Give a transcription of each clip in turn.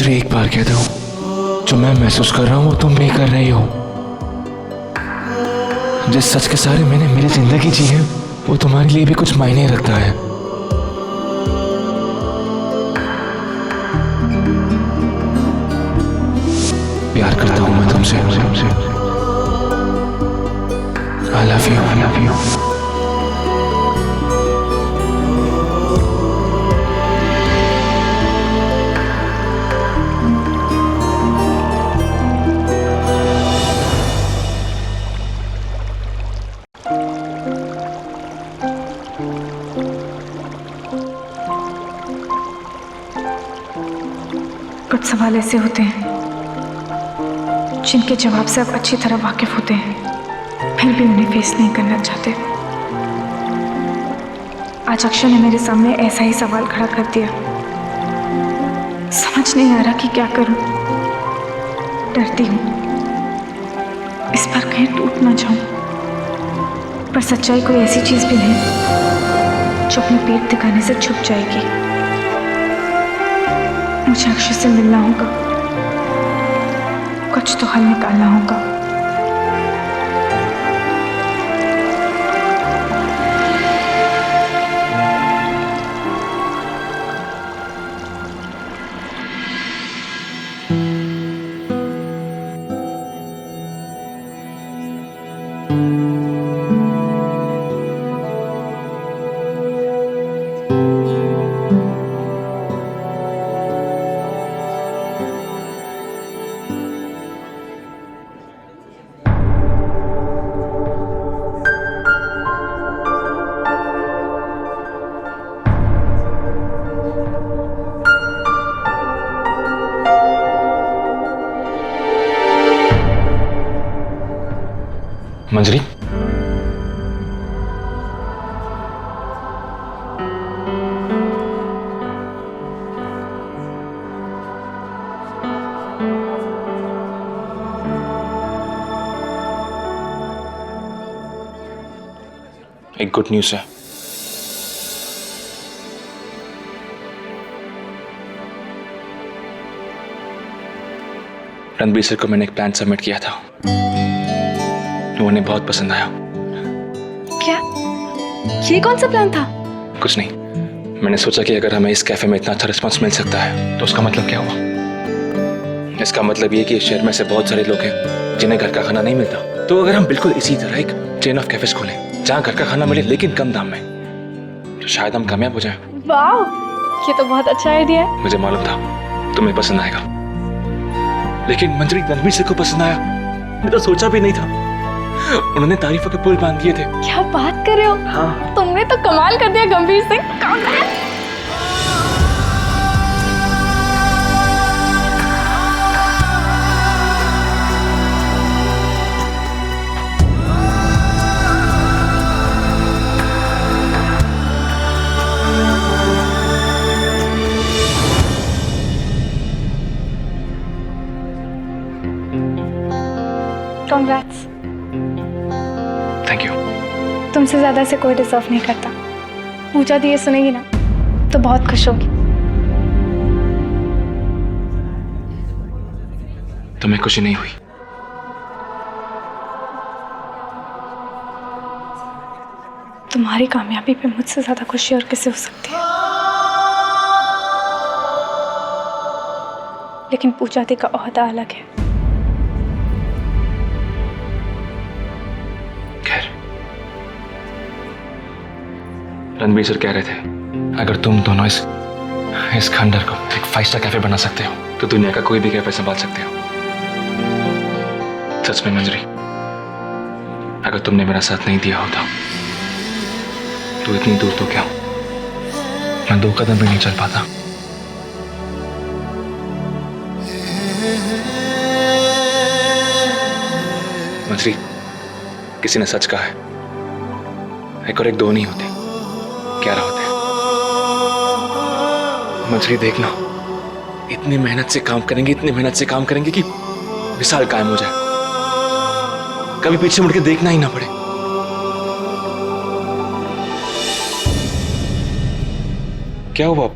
मंजरी एक बार कह दो, जो मैं महसूस कर रहा हूँ वो तुम भी कर रही हो। जिस सच के सहारे मैंने मेरी जिंदगी जी है वो तुम्हारे लिए भी कुछ मायने रखता है। प्यार करता हूँ मैं तुमसे। I love you, I love you। कुछ सवाल ऐसे होते हैं जिनके जवाब से आप अच्छी तरह वाकिफ होते हैं, फिर भी उन्हें फेस नहीं करना चाहते। आज अक्षय ने मेरे सामने ऐसा ही सवाल खड़ा कर दिया। समझ नहीं आ रहा कि क्या करूं। डरती हूं इस पर कहीं टूट ना जाऊं, पर सच्चाई कोई ऐसी चीज भी नहीं जो अपनी पीठ दिखाने से छुप जाएगी। मुझे अक्षय से मिलना होगा, कुछ तो हल निकालना होगा। मंजरी, एक गुड न्यूज़ है। रणबीर सर को मैंने एक प्लान सबमिट किया था, उन्हें बहुत पसंद आया। क्या? ये कौन सा प्लान था? कुछ नहीं, मैंने सोचा कि अगर हमें इस कैफे में इतना अच्छा रिस्पांस मिल सकता है तो उसका मतलब क्या हुआ? इसका मतलब ये कि इस शहर में से बहुत सारे लोग हैं जिन्हें घर का खाना नहीं मिलता। तो अगर हम बिल्कुल इसी तरह एक चेन ऑफ कैफेज खोलें जहाँ घर का खाना मिले लेकिन कम दाम में, तो शायद हम कामयाब हो जाएं। वाह, ये तो बहुत अच्छा आइडिया है। मुझे मालूम था तुम्हें पसंद आएगा, लेकिन मंजरी रणबीर सर को पसंद आया, मैं तो सोचा भी नहीं था। उन्होंने तारीफों के पुल बांध दिए थे। क्या बात कर रहे हो? हाँ। तुमने तो कमाल कर दिया गंभीर सिंह। Congrats। Thank you. तुमसे ज्यादा से कोई डिजर्व नहीं करता। पूजा दी ये सुनेगी ना तो बहुत खुश होगी। तुम्हें खुशी नहीं हुई? तुम्हारी कामयाबी पे मुझसे ज्यादा खुशी और किसे हो सकती है। लेकिन पूजा दी का ओहदा अलग है। खैर, रणबीर सर कह रहे थे अगर तुम दोनों इस खंडर को एक 5 स्टार कैफे बना सकते हो तो दुनिया का कोई भी कैफे संभाल सकते हो। सच में मंजरी, अगर तुमने मेरा साथ नहीं दिया होता तो इतनी दूर तो क्या, मैं 2 कदम भी नहीं चल पाता। मंजरी, किसी ने सच कहा है, एक और एक 2 नहीं होते, 11 होते हैं। मंजरी देखना, इतनी मेहनत से काम करेंगे, इतनी मेहनत से काम करेंगे कि मिसाल कायम हो जाए, कभी पीछे मुड़ के देखना ही ना पड़े। क्या हुआ?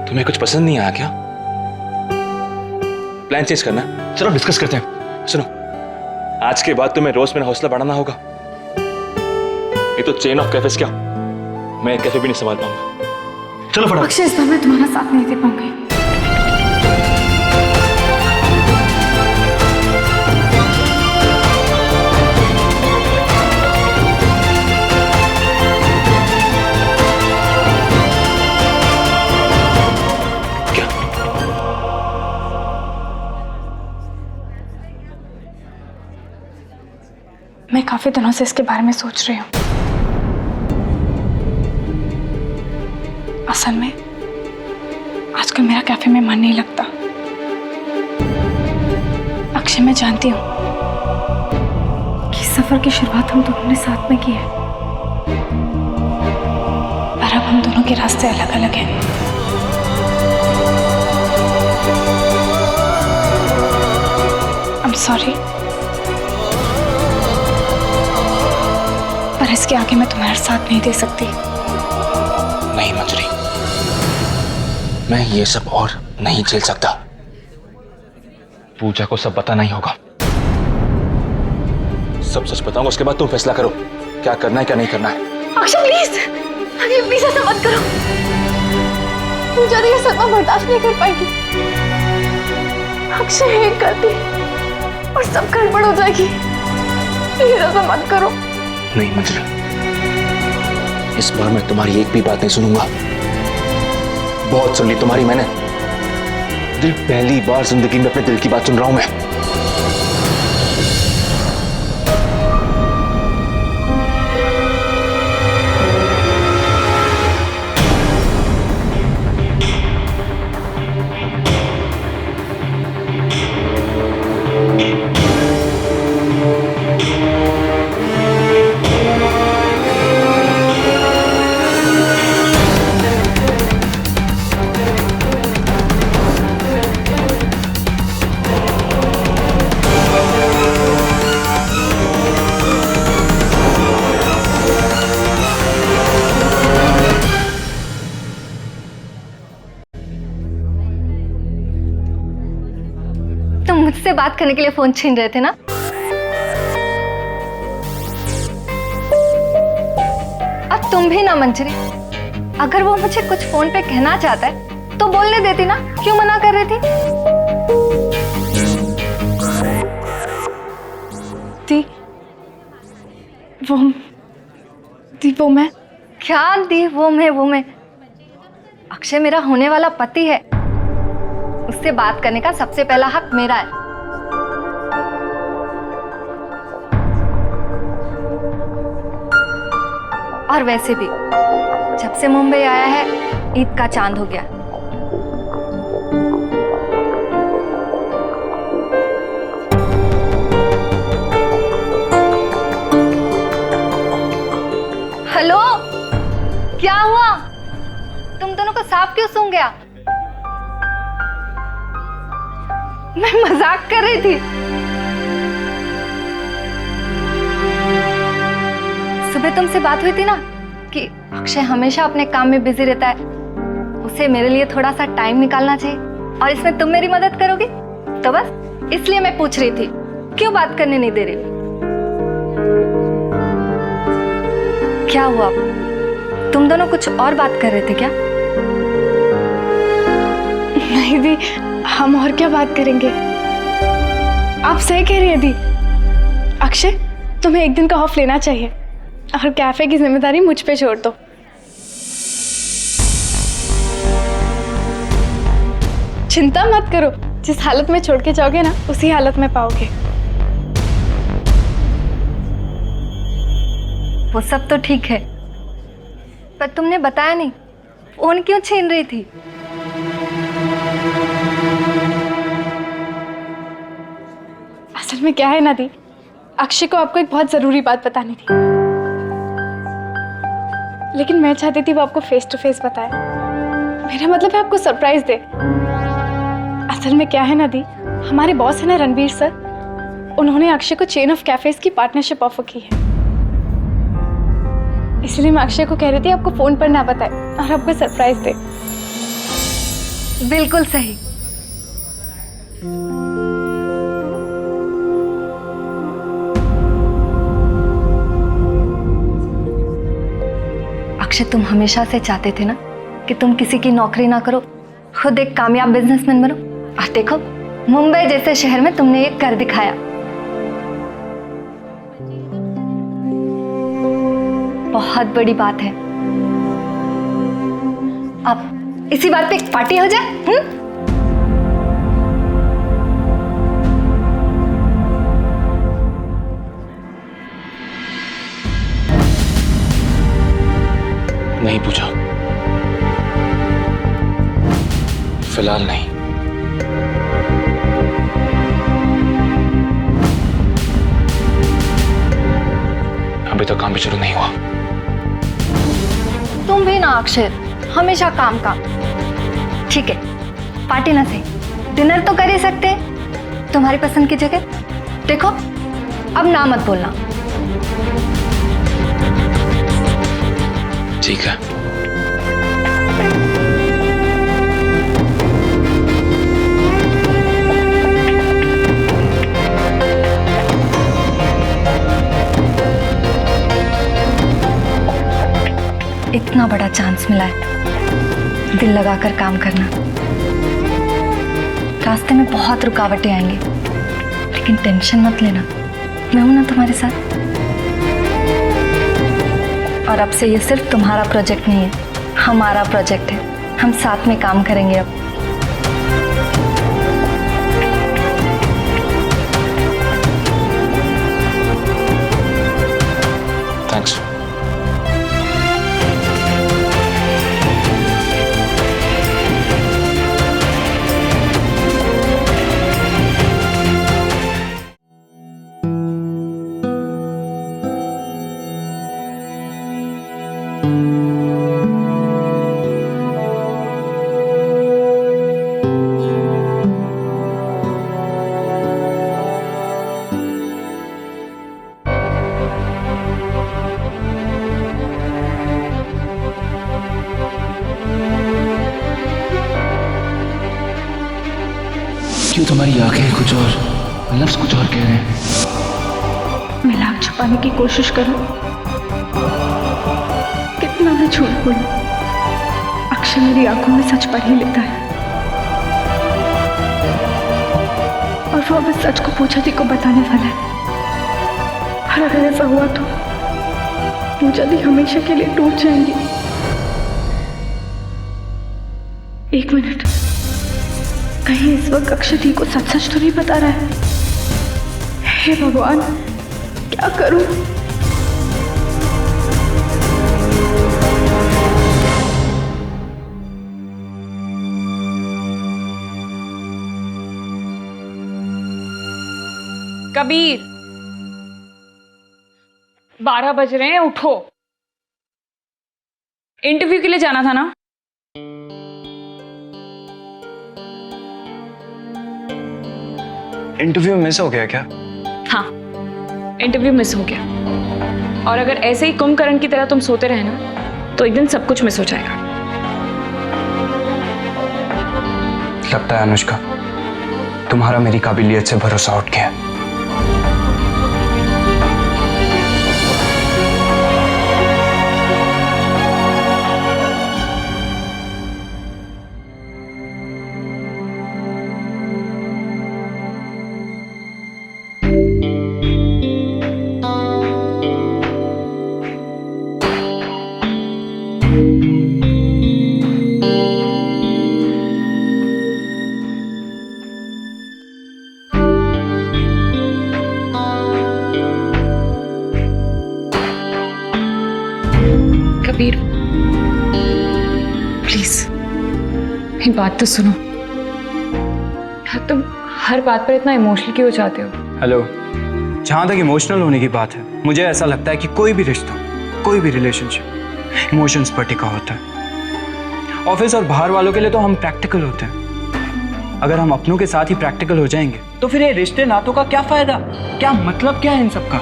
तुम्हें कुछ पसंद नहीं आया क्या? प्लान चेंज करना, चलो डिस्कस करते हैं। सुनो, आज के बाद तुम्हें रोज मेरा हौसला बढ़ाना होगा। ये तो चेन ऑफ कैफेस क्या, मैं एक कैफे भी नहीं संभाल पाऊंगा। चलो फटाफट। अक्षय, इस बार मैं तुम्हारा साथ नहीं दे पाऊंगी। मैं काफी दिनों से इसके बारे में सोच रही हूँ। असल में आजकल मेरा कैफे में मन नहीं लगता। अक्षय, मैं जानती हूँ कि इस सफर की शुरुआत हम दोनों ने साथ में की है, पर अब हम दोनों के रास्ते अलग अलग हैं। आई एम सॉरी, पर इसके आगे मैं तुम्हारा साथ नहीं दे सकती। नहीं मंजरी, मैं ये सब और नहीं झेल सकता। पूजा को सब बताना ही होगा। सब सच बताऊंगा, उसके बाद तुम फैसला करो क्या करना है क्या नहीं करना है। अक्षय प्लीज, अभी प्लीज ऐसा मत करो। पूजा ये सदमा बर्दाश्त नहीं कर पाएगी। अक्षय एक गलती और सब गड़बड़ हो जाएगी। प्लीज ऐसा मत करो। नहीं मंजरी, इस बार मैं तुम्हारी एक भी बात नहीं सुनूंगा। बहुत सुन ली तुम्हारी मैंने। दिल, पहली बार जिंदगी में अपने दिल की बात सुन रहा हूं मैं। तुम मुझसे बात करने के लिए फोन छीन रहे थे ना? अब तुम भी ना मंजरी, अगर वो मुझे कुछ फोन पे कहना चाहता है तो बोलने देती ना, क्यों मना कर रही थी? वो मैं क्या दी वो मैं? अक्षय मेरा होने वाला पति है, उससे बात करने का सबसे पहला हक मेरा है। और वैसे भी जब से मुंबई आया है ईद का चांद हो गया। हेलो, क्या हुआ? तुम दोनों को सांप क्यों सूंघ गया? मैं मजाक कर रही थी। सुबह तुमसे बात हुई थी ना कि अक्षय हमेशा अपने काम में बिजी रहता है, उसे मेरे लिए थोड़ा सा टाइम निकालना चाहिए और इसमें तुम मेरी मदद करोगी। तो बस इसलिए मैं पूछ रही थी, क्यों बात करने नहीं दे रही? क्या हुआ, तुम दोनों कुछ और बात कर रहे थे क्या? नहीं दी, हम और क्या बात करेंगे। आप सही कह रही है दी। अक्षय, तुम्हें एक दिन का ऑफ लेना चाहिए और कैफे की जिम्मेदारी मुझ पे छोड़ दो। चिंता मत करो, जिस हालत में छोड़ के जाओगे ना उसी हालत में पाओगे। वो सब तो ठीक है, पर तुमने बताया नहीं, फोन क्यों छीन रही थी? असल में क्या है ना दी, अक्षय को आपको एक बहुत जरूरी बात बतानी थी, लेकिन मैं चाहती थी वो आपको फेस टू फेस बताए। मेरा मतलब है आपको सरप्राइज दे। असल में क्या है ना दी, हमारे बॉस है ना रणबीर सर, उन्होंने अक्षय को चेन ऑफ कैफेज की पार्टनरशिप ऑफर की है। इसलिए मैं अक्षय को कह रही थी आपको फोन पर ना बताए और आपको सरप्राइज दे। बिल्कुल सही। अक्षय, तुम हमेशा से चाहते थे ना कि तुम किसी की नौकरी ना करो, खुद एक कामयाब बिजनेसमैन बनो। और देखो, मुंबई जैसे शहर में तुमने ये कर दिखाया। बहुत बड़ी बात है। अब इसी बात पे एक पार्टी हो जाए। नहीं पूछा, फिलहाल नहीं। अभी तो काम भी शुरू नहीं हुआ। तुम भी ना अक्षय, हमेशा काम काम। ठीक है, पार्टी ना सही, डिनर तो कर ही सकते हैं तुम्हारी पसंद की जगह। देखो, अब ना मत बोलना। ठीक है। इतना बड़ा चांस मिला है, दिल लगाकर काम करना। रास्ते में बहुत रुकावटें आएंगी, लेकिन टेंशन मत लेना, मैं हूं ना तुम्हारे साथ। और अब से ये सिर्फ तुम्हारा प्रोजेक्ट नहीं है, हमारा प्रोजेक्ट है। हम साथ में काम करेंगे अब। थैंक्स। क्यों तुम्हारी आंखें कुछ और, लफ्ज कुछ और कह रहे हैं? मैं लाख छुपाने की कोशिश करूं, कितना मैं झूठ बोलूं, अक्षय मेरी आंखों में सच पढ़ ही लेता है। और वो अब इस सच को पूजा दी को बताने वाला है। और अगर ऐसा हुआ तो पूजा दी हमेशा के लिए टूट जाएंगी। एक मिनट, कहीं इस वक्त अक्षय दी को सच सच तो नहीं बता रहा है? हे भगवान, क्या करूं? कबीर, 12 बज रहे हैं, उठो। इंटरव्यू के लिए जाना था ना? इंटरव्यू मिस हो गया क्या? हाँ, इंटरव्यू मिस हो गया। और अगर ऐसे ही कुंभकर्ण की तरह तुम सोते रहे ना, तो एक दिन सब कुछ मिस हो जाएगा। लगता है अनुष्का, तुम्हारा मेरी काबिलियत से भरोसा उठ गया। कबीर, प्लीज मेरी बात तो सुनो। तुम हर बात पर इतना इमोशनल क्यों हो जाते हो? हेलो, जहां तक इमोशनल होने की बात है, मुझे ऐसा लगता है कि कोई भी रिश्ता, कोई भी रिलेशनशिप इमोशंस पर टिका होता है। ऑफिस और बाहर वालों के लिए तो हम प्रैक्टिकल होते हैं। अगर हम अपनों के साथ ही प्रैक्टिकल हो जाएंगे तो फिर ये रिश्ते नातों का क्या फायदा? क्या मतलब क्या है इन सब का?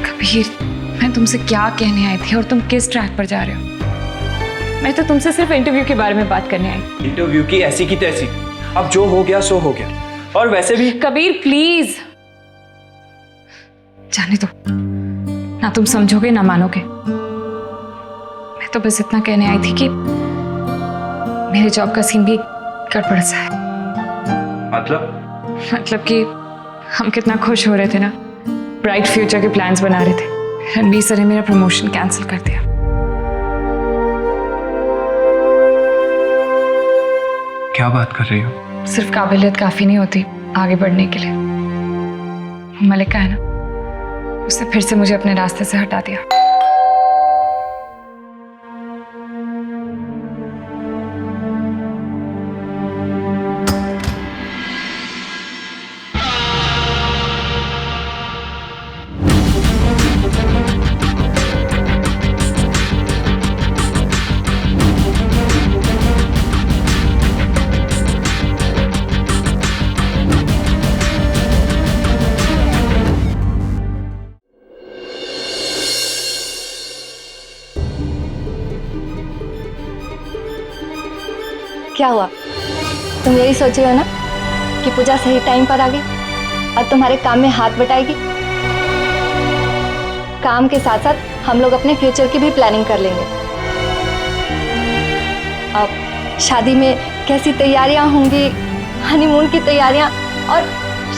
कबीर, मैं तुमसे क्या कहने आई थी और तुम किस ट्रैक पर जा रहे हो? मैं तो तुमसे सिर्फ इंटरव्यू के बारे में बात करने आई। इंटरव्यू की ऐसी की तैसी, अब जो हो गया सो हो गया। और वैसे भी कबीर प्लीज जाने दो, ना तुम समझोगे ना मानोगे। मैं तो बस इतना कहने आई थी कि मेरे जॉब का सीन भी गड़बड़ सा है। मतलब कि हम कितना खुश हो रहे थे ना, ब्राइट फ्यूचर के प्लान्स बना रहे थे, रणबीर सर ने मेरा प्रमोशन कैंसिल कर दिया। क्या बात कर रही हो? सिर्फ काबिलियत काफी नहीं होती आगे बढ़ने के लिए। मलिका है ना, उसने फिर से मुझे अपने रास्ते से हटा दिया। क्या हुआ? तुम यही सोच रहे हो ना कि पूजा सही टाइम पर आ गई और तुम्हारे काम में हाथ बटाएगी? काम के साथ साथ हम लोग अपने फ्यूचर की भी प्लानिंग कर लेंगे। अब शादी में कैसी तैयारियां होंगी, हनीमून की तैयारियां, और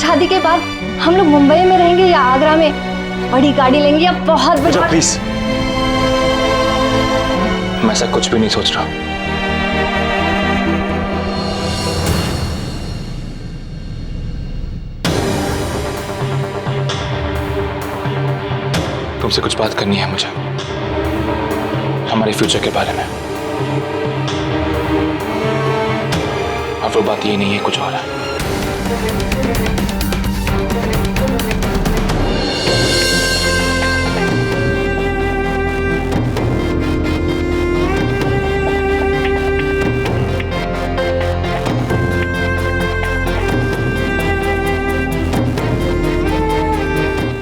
शादी के बाद हम लोग मुंबई में रहेंगे या आगरा में, बड़ी गाड़ी लेंगे या बहुत बड़ी। प्लीज, मैं ऐसा कुछ भी नहीं सोच रहा। तुमसे कुछ बात करनी है मुझे, हमारे फ्यूचर के बारे में। और वो बात ये नहीं है, कुछ और है।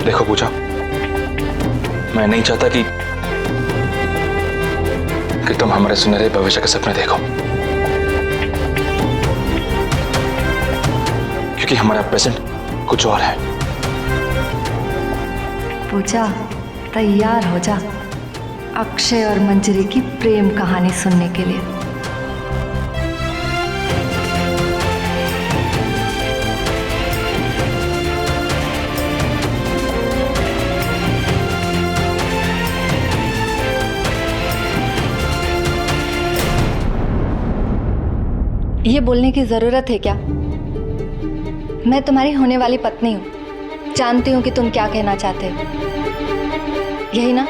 देखो पूजा, मैं नहीं चाहता कि तुम हमारे सुनहरे भविष्य के सपने देखो, क्योंकि हमारा प्रेजेंट कुछ और है। पूजा तैयार हो जा अक्षय और मंजरी की प्रेम कहानी सुनने के लिए। ये बोलने की जरूरत है क्या? मैं तुम्हारी होने वाली पत्नी हूं, जानती हूं कि तुम क्या कहना चाहते हो। यही ना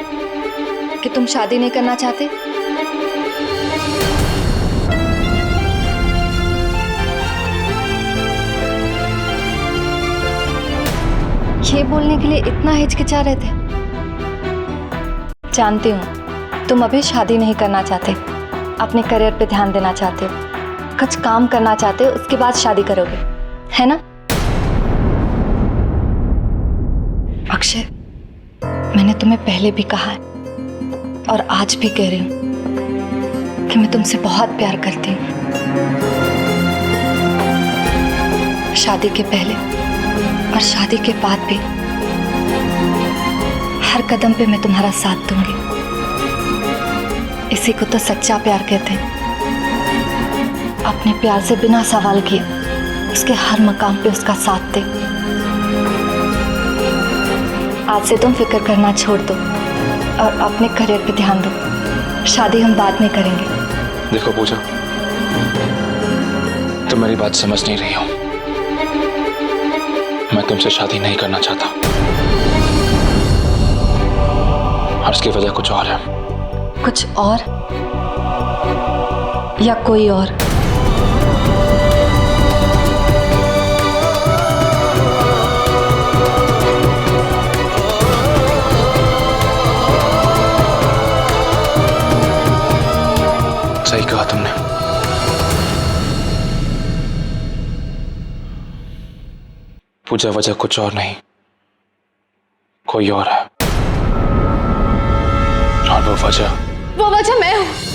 कि तुम शादी नहीं करना चाहते? ये बोलने के लिए इतना हिचकिचा रहे थे? जानती हूं तुम अभी शादी नहीं करना चाहते, अपने करियर पे ध्यान देना चाहते हो, कुछ काम करना चाहते हो, उसके बाद शादी करोगे, है ना? अक्षय, मैंने तुम्हें पहले भी कहा है और आज भी कह रही हूं कि मैं तुमसे बहुत प्यार करती हूँ। शादी के पहले और शादी के बाद भी हर कदम पे मैं तुम्हारा साथ दूंगी। इसी को तो सच्चा प्यार कहते हैं। अपने प्यार से बिना सवाल किए उसके हर मकाम पे उसका साथ दे। आज से तुम फिक्र करना छोड़ दो और अपने करियर पे ध्यान दो। शादी हम बाद में करेंगे। देखो पूजा, तुम मेरी बात समझ नहीं रही हो। मैं तुमसे शादी नहीं करना चाहता और उसकी वजह कुछ और है। कुछ और या कोई और? सही कहा तुमने। पूजा, वजह कुछ और नहीं, कोई और है। और वो वजह मैं हूं।